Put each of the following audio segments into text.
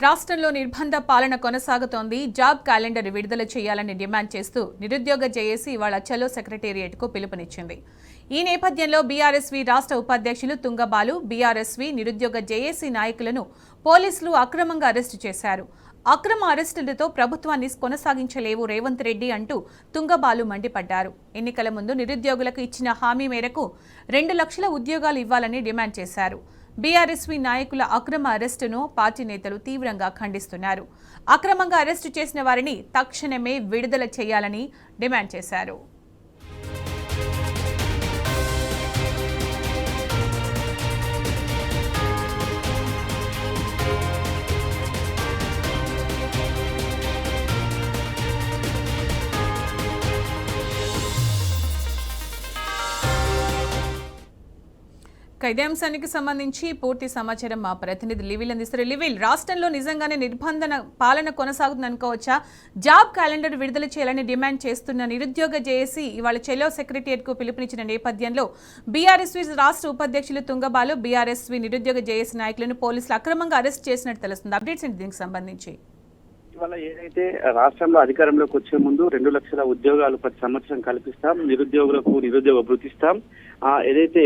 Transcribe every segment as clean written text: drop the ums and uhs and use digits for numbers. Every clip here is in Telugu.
రాష్ట్రంలో నిర్బంధ పాలన కొనసాగుతోంది. జాబ్ క్యాలెండర్ విడుదల చేయాలని డిమాండ్ చేస్తూ నిరుద్యోగ జేఏసీ ఇవాళ చలో సెక్రటేరియట్కు పిలుపునిచ్చింది. ఈ నేపథ్యంలో బీఆర్ఎస్వీ రాష్ట్ర ఉపాధ్యక్షులు తుంగబాలు, బీఆర్ఎస్వీ నిరుద్యోగ జేఏసీ నాయకులను పోలీసులు అక్రమంగా అరెస్టు చేశారు. అక్రమ అరెస్టులతో ప్రభుత్వాన్ని కొనసాగించలేవు రేవంత్ రెడ్డి అంటూ తుంగబాలు మండిపడ్డారు. ఎన్నికల ముందు నిరుద్యోగులకు ఇచ్చిన హామీ మేరకు 2 లక్షల ఉద్యోగాలు ఇవ్వాలని డిమాండ్ చేశారు. బీఆర్ఎస్వీ నాయకుల అక్రమ అరెస్టును పార్టీ నేతలు తీవ్రంగా ఖండిస్తున్నారు. అక్రమంగా అరెస్టు చేసిన వారిని తక్షణమే విడుదల చేయాలని డిమాండ్ చేశారు. ఇదే అంశానికి సంబంధించి పూర్తి సమాచారం మా ప్రతినిధి లివిల్ అందిస్తారు. లివిల్, రాష్ట్రంలో నిజంగానే నిర్బంధన పాలన కొనసాగుతుంది అనుకోవచ్చా? జాబ్ క్యాలెండర్ విడుదల చేయాలని డిమాండ్ చేస్తున్న నిరుద్యోగ జేఏసీ ఇవాళ చెలో సెక్రటేరియట్ కు పిలుపునిచ్చిన నేపథ్యంలో బీఆర్ఎస్వీ రాష్ట్ర ఉపాధ్యక్షులు తుంగబాలు, బీఆర్ఎస్వీ నిరుద్యోగ జేఏసీ నాయకులను పోలీసులు అక్రమంగా అరెస్ట్ చేసినట్టు తెలుస్తుంది. అప్డేట్స్ ఏంటి దీనికి సంబంధించి? ఇవాళ ఏదైతే రాష్ట్రంలో అధికారంలోకి వచ్చే ముందు 2 లక్షల ఉద్యోగాలు ప్రతి సంవత్సరం కల్పిస్తాం, నిరుద్యోగులకు నిరుద్యోగ భృతిస్తాం,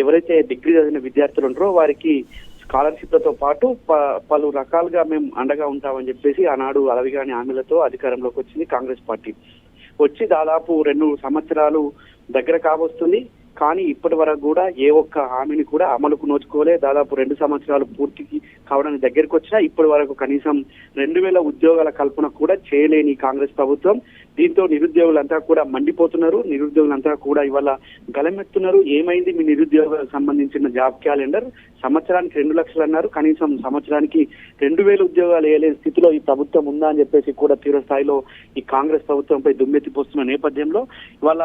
ఎవరైతే డిగ్రీ చదివిన విద్యార్థులు ఉంటారో వారికి స్కాలర్షిప్లతో పాటు పలు రకాలుగా మేము అండగా ఉంటామని చెప్పేసి ఆనాడు అలవిగాని హామీలతో అధికారంలోకి వచ్చింది కాంగ్రెస్ పార్టీ. వచ్చి దాదాపు 2 సంవత్సరాలు దగ్గర కాబోస్తుంది. కానీ ఇప్పటి వరకు కూడా ఏ ఒక్క హామీని కూడా అమలుకు నోచుకోలే. దాదాపు 2 సంవత్సరాలు పూర్తికి కావడానికి దగ్గరికి వచ్చినా ఇప్పటి వరకు కనీసం 2000 ఉద్యోగాల కల్పన కూడా చేయలేని కాంగ్రెస్ ప్రభుత్వం. దీంతో నిరుద్యోగులంతా కూడా మండిపోతున్నారు. నిరుద్యోగులంతా కూడా ఇవాళ గలమెత్తున్నారు. ఏమైంది మీ నిరుద్యోగులకు సంబంధించిన జాబ్ క్యాలెండర్? సంవత్సరానికి 2 లక్షలు అన్నారు, కనీసం సంవత్సరానికి 2000 ఉద్యోగాలు వేయలేని స్థితిలో ఈ ప్రభుత్వం ఉందా అని చెప్పేసి కూడా తీవ్ర స్థాయిలో ఈ కాంగ్రెస్ ప్రభుత్వంపై దుమ్మెత్తిపోస్తున్న నేపథ్యంలో ఇవాళ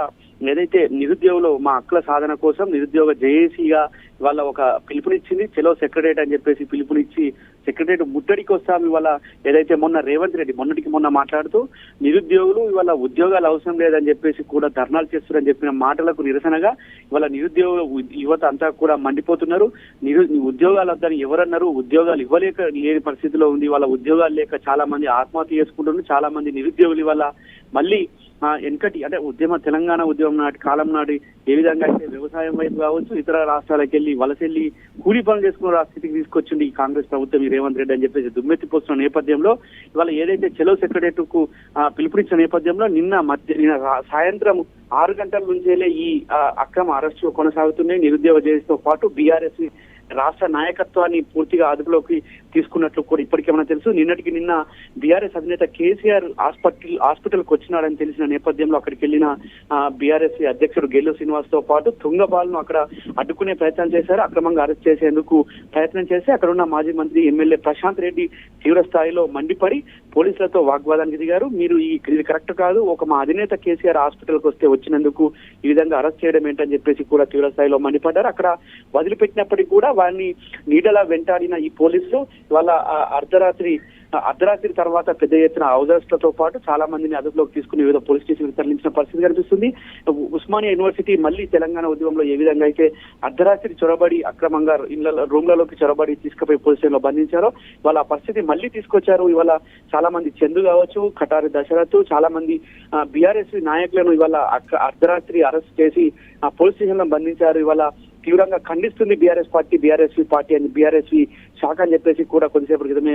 ఏదైతే నిరుద్యోగులు మా హక్కుల సాధన కోసం నిరుద్యోగ జేఏసీగా ఇవాళ ఒక పిలుపునిచ్చింది. చెలో సెక్రటరేట్ అని చెప్పేసి పిలుపునిచ్చి సెక్రటరేట్ ముట్టడికి వస్తాం. ఇవాళ ఏదైతే మొన్న రేవంత్ రెడ్డి మొన్న మాట్లాడుతూ నిరుద్యోగులు ఇవాళ ఉద్యోగాలు అవసరం లేదని చెప్పేసి కూడా ధర్నాలు చేస్తున్నారని చెప్పిన మాటలకు నిరసనగా ఇవాళ నిరుద్యోగ యువత అంతా కూడా మండిపోతున్నారు. ఉద్యోగాలు వద్దని ఎవరన్నారు? ఉద్యోగాలు ఇవ్వలేక లేని పరిస్థితిలో ఉంది. వాళ్ళ ఉద్యోగాలు లేక చాలా మంది ఆత్మహత్య చేసుకుంటున్నారు. చాలా మంది నిరుద్యోగులు ఇవాళ మళ్ళీ వెనకటి తెలంగాణ ఉద్యమం నాటి కాలం నాటి ఏ విధంగా అయితే వ్యవసాయం వైపు కావచ్చు, ఇతర రాష్ట్రాలకు వెళ్ళి వలసెళ్లి కూలీ పనులు చేసుకున్న స్థితికి తీసుకొచ్చింది ఈ కాంగ్రెస్ ప్రభుత్వం, ఈ రేవంత్ రెడ్డి అని చెప్పేసి దుమ్మెత్తిపోతున్న నేపథ్యంలో ఇవాళ ఏదైతే చెలో సెక్రటరేట్ కు పిలుపునిచ్చిన నేపథ్యంలో నిన్న సాయంత్రం 6 గంటల నుంచేలే ఈ అక్రమ అరెస్టులు కొనసాగుతున్నాయి. నిరుద్యోగ జేఏసీతో పాటు బీఆర్ఎస్ రాష్ట్ర నాయకత్వాన్ని పూర్తిగా అదుపులోకి తీసుకున్నట్లు కూడా ఇప్పటికేమైనా తెలుసు. నిన్న బీఆర్ఎస్ అధినేత కేసీఆర్ హాస్పిటల్కి వచ్చినాడని తెలిసిన నేపథ్యంలో అక్కడికి వెళ్ళిన బీఆర్ఎస్ అధ్యక్షుడు గెల్లు శ్రీనివాస్ తో పాటు తుంగబాలను అక్కడ అడ్డుకునే ప్రయత్నం చేశారు. అక్రమంగా అరెస్ట్ చేసేందుకు ప్రయత్నం చేసి అక్కడ ఉన్న మాజీ మంత్రి ఎమ్మెల్యే ప్రశాంత్ రెడ్డి తీవ్ర స్థాయిలో మండిపడి పోలీసులతో వాగ్వాదానికి దిగారు. మీరు ఇది కరెక్ట్ కాదు, మా అధినేత కేసీఆర్ హాస్పిటల్కి వస్తే వచ్చినందుకు ఈ విధంగా అరెస్ట్ చేయడం ఏంటని చెప్పేసి కూడా తీవ్ర స్థాయిలో మండిపడ్డారు. అక్కడ వదిలిపెట్టినప్పటికీ కూడా వారిని నీడలా వెంటాడిన ఈ పోలీసులు వాళ్ళ అర్ధరాత్రి తర్వాత పెద్ద ఎత్తున హౌజర్స్లతో పాటు చాలా మందిని అదుపులోకి తీసుకుని వివిధ పోలీస్ స్టేషన్కి తరలించిన పరిస్థితి కనిపిస్తుంది. ఉస్మానియా యూనివర్సిటీ మళ్ళీ తెలంగాణ ఉద్యమంలో ఏ విధంగా అయితే అర్ధరాత్రి చొరబడి అక్రమంగా రూమ్లలోకి చొరబడి తీసుకుపోయి పోలీస్ స్టేషన్ లో బంధించారో వాళ్ళ పరిస్థితి మళ్ళీ తీసుకొచ్చారు. ఇవాళ చాలా మంది చందు కావచ్చు, కటారి దశరథ్, చాలా మంది బీఆర్ఎస్ నాయకులను ఇవాళ అర్ధరాత్రి అరెస్ట్ చేసి పోలీస్ స్టేషన్ లో బంధించారు. ఇవాళ తీవ్రంగా ఖండిస్తుంది బీఆర్ఎస్వీ పార్టీ అని బీఆర్ఎస్వీ శాఖ అని చెప్పేసి కూడా కొద్దిసేపు క్రితమే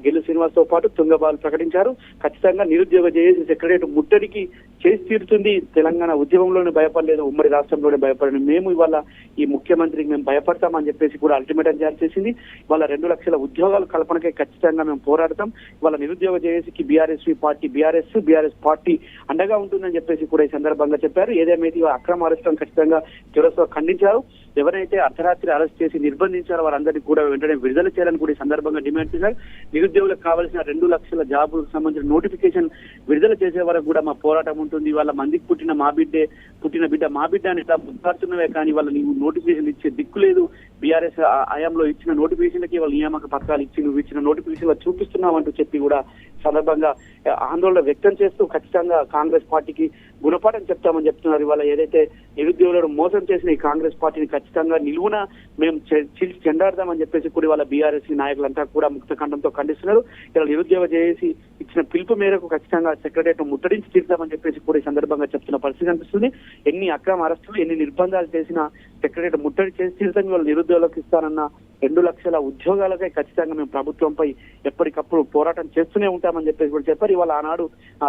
గెల్లు శ్రీనివాస్ తో పాటు తుంగబాలు ప్రకటించారు. ఖచ్చితంగా నిరుద్యోగ జేఏసీ సెక్రటరేట్ ముట్టడికి చేసి తీరుతుంది. తెలంగాణ ఉద్యమంలోనే భయపడలేదు, ఉమ్మడి రాష్ట్రంలోనే భయపడలేదు. మేము ఇవాళ ఈ ముఖ్యమంత్రికి మేము భయపడతామని చెప్పేసి కూడా అల్టిమేటం జారీ చేసింది. ఇవాళ 2 లక్షల ఉద్యోగాల కల్పనకే ఖచ్చితంగా మేము పోరాడతాం. ఇవాళ నిరుద్యోగ జేఏసీకి బీఆర్ఎస్ పార్టీ అండగా ఉంటుందని చెప్పేసి కూడా ఈ సందర్భంగా చెప్పారు. ఏదేమైతే అక్రమ అరెస్టులను ఖచ్చితంగా తీవ్రంగా ఖండించారు. ఎవరైతే అర్ధరాత్రి అరెస్ట్ చేసి నిర్బంధించారో వారందరినీ కూడా వెంటనే విడుదల చేయాలని కూడా ఈ సందర్భంగా డిమాండ్ చేశారు. నిరుద్యోగులకు కావాల్సిన 2 లక్షల జాబులకు సంబంధించిన నోటిఫికేషన్ విడుదల చేసే వరకు కూడా మా పోరాటం ఉంటుంది. వాళ్ళ మందికి పుట్టిన బిడ్డ మా బిడ్డ అని ఇట్లా ముద్దాడుతున్నవే కానీ వాళ్ళ నీవు నోటిఫికేషన్ ఇచ్చే దిక్కు లేదు. బీఆర్ఎస్ హయాంలో ఇచ్చిన నోటిఫికేషన్లకి వాళ్ళ నియామక పత్రాలు ఇచ్చి నువ్వు ఇచ్చిన నోటిఫికేషన్ చూపిస్తున్నావు అంటూ చెప్పి కూడా సందర్భంగా ఆందోళన వ్యక్తం చేస్తూ ఖచ్చితంగా కాంగ్రెస్ పార్టీకి గుణపాఠం చెప్తామని చెప్తున్నారు. ఇవాళ ఏదైతే నిరుద్యోగులను మోసం చేసిన ఈ కాంగ్రెస్ పార్టీని ఖచ్చితంగా నిలువున మేము చీల్చి చెండాడదామని చెప్పేసి కూడా వాళ్ళ బీఆర్ఎస్ నాయకులంతా కూడా ముక్త ఖండంతో ఖండిస్తున్నారు. ఇలా నిరుద్యోగ చేసి ఇచ్చిన పిలుపు మేరకు ఖచ్చితంగా సెక్రటరియట్ ముట్టడించి తీర్చామని చెప్పేసి కూడా ఈ సందర్భంగా చెప్తున్న పరిస్థితి కనిపిస్తుంది. ఎన్ని అక్రమ అరెస్టులు ఎన్ని నిర్బంధాలు చేసినా సెక్రటరియట్ ముట్టడి చేసి తీర్థంగా వాళ్ళు నిరుద్యోగులకు ఇస్తానన్న 2 లక్షల ఉద్యోగాలకై ఖచ్చితంగా మేము ప్రభుత్వంపై ఎప్పటికప్పుడు పోరాటం చేస్తూనే ఉంటామని చెప్పేసి కూడా చెప్పారు. ఇవాళ ఆనాడు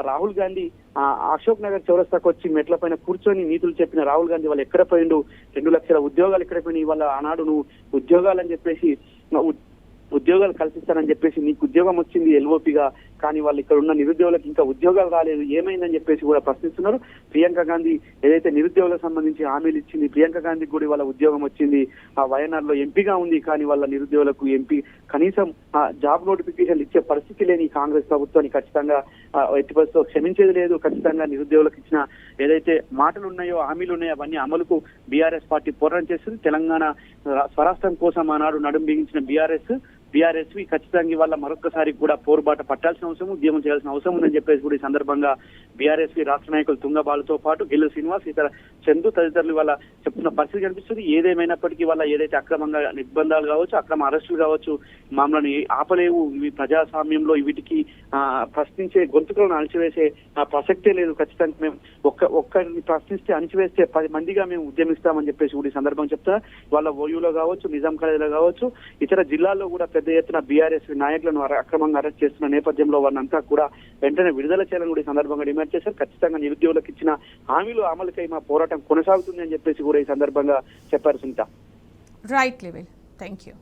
రాహుల్ గాంధీ అశోక్ నగర్ చౌరస్తాకు వచ్చి మెట్ల పైన కూర్చొని నీతులు చెప్పిన రాహుల్ గాంధీ వాళ్ళు ఎక్కడ పోయిండు, 2 లక్షల ఉద్యోగాలు ఎక్కడ పోయినాయి, ఇవాళ ఆనాడు నువ్వు ఉద్యోగాలని చెప్పేసి ఉద్యోగాలు కల్పిస్తానని చెప్పేసి నీకు ఉద్యోగం వచ్చింది ఎల్ఓపిగా, కానీ వాళ్ళు ఇక్కడ ఉన్న నిరుద్యోగులకు ఇంకా ఉద్యోగాలు రాలేదు, ఏమైందని చెప్పేసి కూడా ప్రశ్నిస్తున్నారు. ప్రియాంక గాంధీ ఏదైతే నిరుద్యోగులకు సంబంధించి హామీలు ఇచ్చింది, ప్రియాంక గాంధీ కూడా వాళ్ళ ఉద్యోగం వచ్చింది, ఆ వయనాడ్ లో ఎంపీగా ఉంది, కానీ వాళ్ళ నిరుద్యోగులకు ఎంపీ కనీసం జాబ్ నోటిఫికేషన్లు ఇచ్చే పరిస్థితి లేని కాంగ్రెస్ ప్రభుత్వాన్ని ఖచ్చితంగా ఎట్టి పరిస్థితిలో క్షమించేది లేదు. ఖచ్చితంగా నిరుద్యోగులకు ఇచ్చిన ఏదైతే మాటలు ఉన్నాయో హామీలు ఉన్నాయో అవన్నీ అమలుకు బీఆర్ఎస్ పార్టీ పోరాటం చేస్తుంది. తెలంగాణ స్వరాష్ట్రం కోసం ఆనాడు నడుం బిగించిన బీఆర్ఎస్వి ఖచ్చితంగా ఇవాళ మరొకసారి కూడా పోరుబాట పట్టాల్సిన అవసరం, ఉద్యమం చేయాల్సిన అవసరం ఉందని చెప్పేసి కూడా ఈ సందర్భంగా బీఆర్ఎస్వి రాష్ట్ర నాయకులు తుంగబాలుతో పాటు గిల్లు శ్రీనివాస్, ఇతర చందు తదితరులు వాళ్ళ చెప్తున్న పరిస్థితి కనిపిస్తుంది. ఏదేమైనప్పటికీ వాళ్ళ ఏదైతే అక్రమంగా నిర్బంధాలు కావచ్చు, అక్రమ అరెస్టులు కావచ్చు, మమ్మల్ని ఆపలేవు, ఇవి ప్రజాస్వామ్యంలో వీటికి ప్రశ్నించే గొంతుకులను అణచివేసే ప్రసక్తే లేదు. ఖచ్చితంగా మేము ఒక్కరిని ప్రశ్నిస్తే అణచివేస్తే 10 మందిగా మేము ఉద్యమిస్తామని చెప్పేసి కూడా ఈ సందర్భంగా చెప్తా. వాళ్ళ ఓయూలో కావచ్చు, నిజాం కాలేజీలో కావచ్చు, ఇతర జిల్లాల్లో కూడా పెద్ద ఎత్తున బీఆర్ఎస్ నాయకులను అక్రమంగా అరెస్ట్ చేస్తున్న నేపథ్యంలో వారినంతా కూడా వెంటనే విడుదల చేయాలని కూడా ఈ సందర్భంగా డిమాండ్ చేశారు. ఖచ్చితంగా నిరుద్యోగులకు ఇచ్చిన హామీలు అమలుకై మా పోరాటం కొనసాగుతుంది అని చెప్పేసి కూడా ఈ సందర్భంగా చెప్పారు. Sunitha. Right level. Thank you.